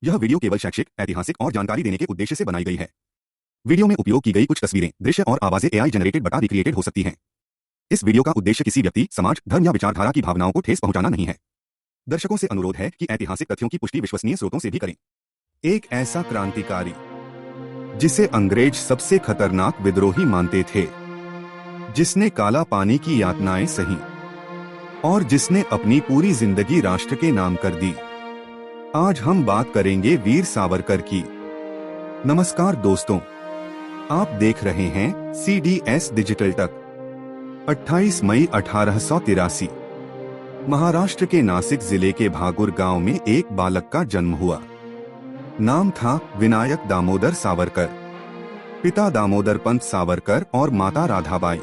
यह वीडियो केवल शैक्षिक, ऐतिहासिक और जानकारी देने के उद्देश्य से बनाई गई है। वीडियो में उपयोग की गई कुछ तस्वीरें, दृश्य और आवाजें एआई जनरेटेड बटा रिक्रिएटेड हो सकती हैं। इस वीडियो का उद्देश्य किसी व्यक्ति, समाज, धर्म या विचारधारा की भावनाओं को ठेस पहुंचाना नहीं है। दर्शकों से अनुरोध है कि ऐतिहासिक तथ्यों की पुष्टि विश्वसनीय स्रोतों से भी करें। एक ऐसा क्रांतिकारी जिसे अंग्रेज सबसे खतरनाक विद्रोही मानते थे, जिसने काला पानी की यातनाएं सही और जिसने अपनी पूरी जिंदगी राष्ट्र के नाम कर दी। आज हम बात करेंगे वीर सावरकर की। नमस्कार दोस्तों, आप देख रहे हैं CDS डिजिटल तक। 28 मई 1883 महाराष्ट्र के नासिक जिले के भागुर गांव में एक बालक का जन्म हुआ। नाम था विनायक दामोदर सावरकर। पिता दामोदर पंत सावरकर और माता राधाबाई।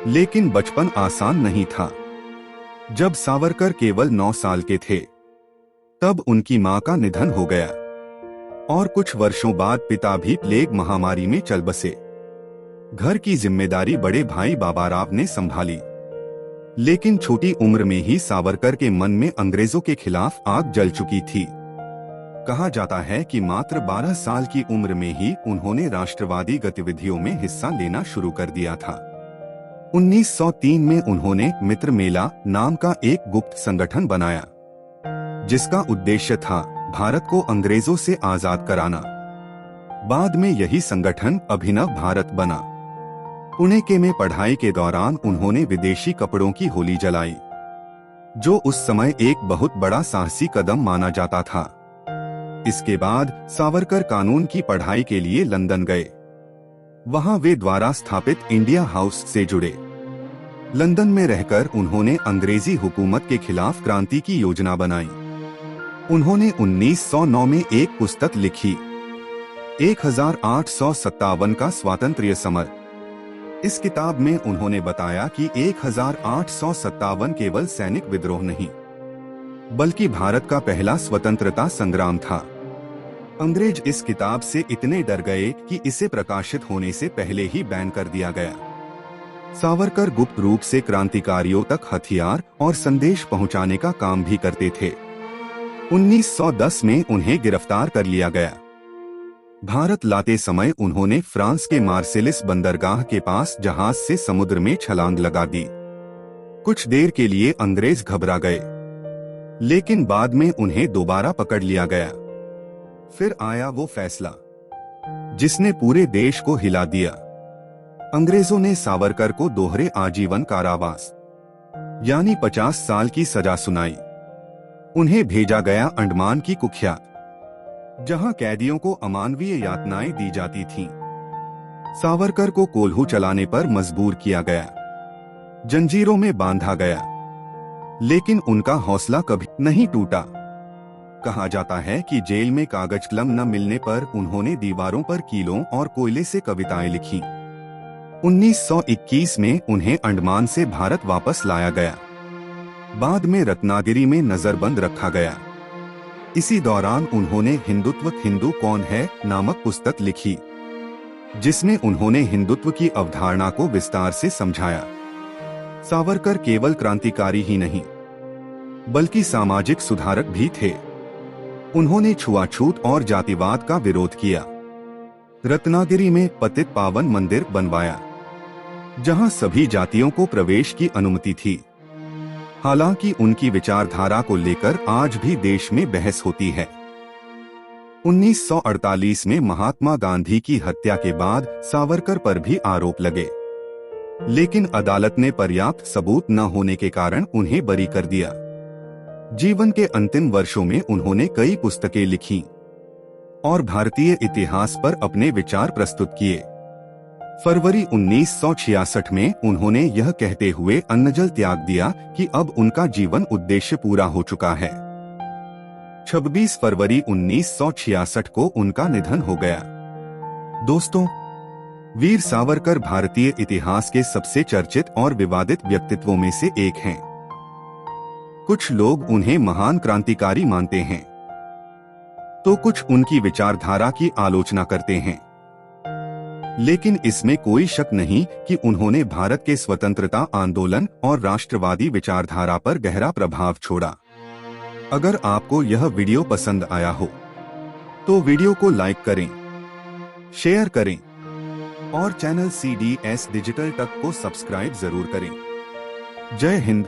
लेकिन बचपन आसान नहीं था। जब सावरकर केवल 9 साल के थे, तब उनकी मां का निधन हो गया और कुछ वर्षों बाद पिता भी प्लेग महामारी में चल बसे। घर की जिम्मेदारी बड़े भाई बाबाराव ने संभाली, लेकिन छोटी उम्र में ही सावरकर के मन में अंग्रेजों के खिलाफ आग जल चुकी थी। कहा जाता है कि मात्र 12 साल की उम्र में ही उन्होंने राष्ट्रवादी गतिविधियों में हिस्सा लेना शुरू कर दिया था। 1903 में उन्होंने मित्र मेला नाम का एक गुप्त संगठन बनाया, जिसका उद्देश्य था भारत को अंग्रेजों से आजाद कराना। बाद में यही संगठन अभिनव भारत बना। पुणे में पढ़ाई के दौरान उन्होंने विदेशी कपड़ों की होली जलाई, जो उस समय एक बहुत बड़ा साहसी कदम माना जाता था। इसके बाद सावरकर कानून की पढ़ाई के लिए लंदन गए। वहां वे द्वारा स्थापित इंडिया हाउस से जुड़े। लंदन में रहकर उन्होंने अंग्रेजी हुकूमत के खिलाफ क्रांति की योजना बनाई। उन्होंने 1909 में एक पुस्तक लिखी, 1857 का स्वातंत्र्य समर। इस किताब में उन्होंने बताया कि 1857 केवल सैनिक विद्रोह नहीं, बल्कि भारत का पहला स्वतंत्रता संग्राम था। अंग्रेज इस किताब से इतने डर गए कि इसे प्रकाशित होने से पहले ही बैन कर दिया गया। सावरकर गुप्त रूप से क्रांतिकारियों तक हथियार और संदेश पहुंचाने का काम भी करते थे। 1910 में उन्हें गिरफ्तार कर लिया गया। भारत लाते समय उन्होंने फ्रांस के मार्सेलिस बंदरगाह के पास जहाज से समुद्र में छलांग लगा दी। कुछ देर के लिए अंग्रेज घबरा गए, लेकिन बाद में उन्हें दोबारा पकड़ लिया गया। फिर आया वो फैसला जिसने पूरे देश को हिला दिया। अंग्रेजों ने सावरकर को दोहरे आजीवन कारावास यानी 50 साल की सजा सुनाई। उन्हें भेजा गया अंडमान की कुख्यात, जहां कैदियों को अमानवीय यातनाएं दी जाती थीं। सावरकर को कोल्हू चलाने पर मजबूर किया गया, जंजीरों में बांधा गया, लेकिन उनका हौसला कभी नहीं टूटा। कहा जाता है कि जेल में कागज कलम न मिलने पर उन्होंने दीवारों पर कीलों और कोयले से कविताएं लिखीं। 1921 में उन्हें अंडमान से भारत वापस लाया गया। बाद में रत्नागिरी में नजरबंद रखा गया। इसी दौरान उन्होंने हिंदू कौन है नामक पुस्तक लिखी, जिसमें उन्होंने हिंदुत्व की अवधारणा को विस्तार से समझाया। सावरकर केवल क्रांतिकारी ही नहीं, बल्कि सामाजिक सुधारक भी थे। उन्होंने छुआछूत और जातिवाद का विरोध किया। रत्नागिरी में पतित पावन मंदिर बनवाया, जहां सभी जातियों को प्रवेश की अनुमति थी। हालांकि उनकी विचारधारा को लेकर आज भी देश में बहस होती है। 1948 में महात्मा गांधी की हत्या के बाद सावरकर पर भी आरोप लगे, लेकिन अदालत ने पर्याप्त सबूत न होने के कारण उन्हें बरी कर दिया। जीवन के अंतिम वर्षों में उन्होंने कई पुस्तकें लिखीं और भारतीय इतिहास पर अपने विचार प्रस्तुत किए। फरवरी 1966 में उन्होंने यह कहते हुए अन्नजल त्याग दिया कि अब उनका जीवन उद्देश्य पूरा हो चुका है। 26 फरवरी 1966 को उनका निधन हो गया। दोस्तों, वीर सावरकर भारतीय इतिहास के सबसे चर्चित और विवादित व्यक्तित्वों में से एक हैं। कुछ लोग उन्हें महान क्रांतिकारी मानते हैं, तो कुछ उनकी विचारधारा की आलोचना करते हैं। लेकिन इसमें कोई शक नहीं कि उन्होंने भारत के स्वतंत्रता आंदोलन और राष्ट्रवादी विचारधारा पर गहरा प्रभाव छोड़ा। अगर आपको यह वीडियो पसंद आया हो, तो वीडियो को लाइक करें, शेयर करें और चैनल CDS डिजिटल तक को सब्सक्राइब जरूर करें। जय हिंद।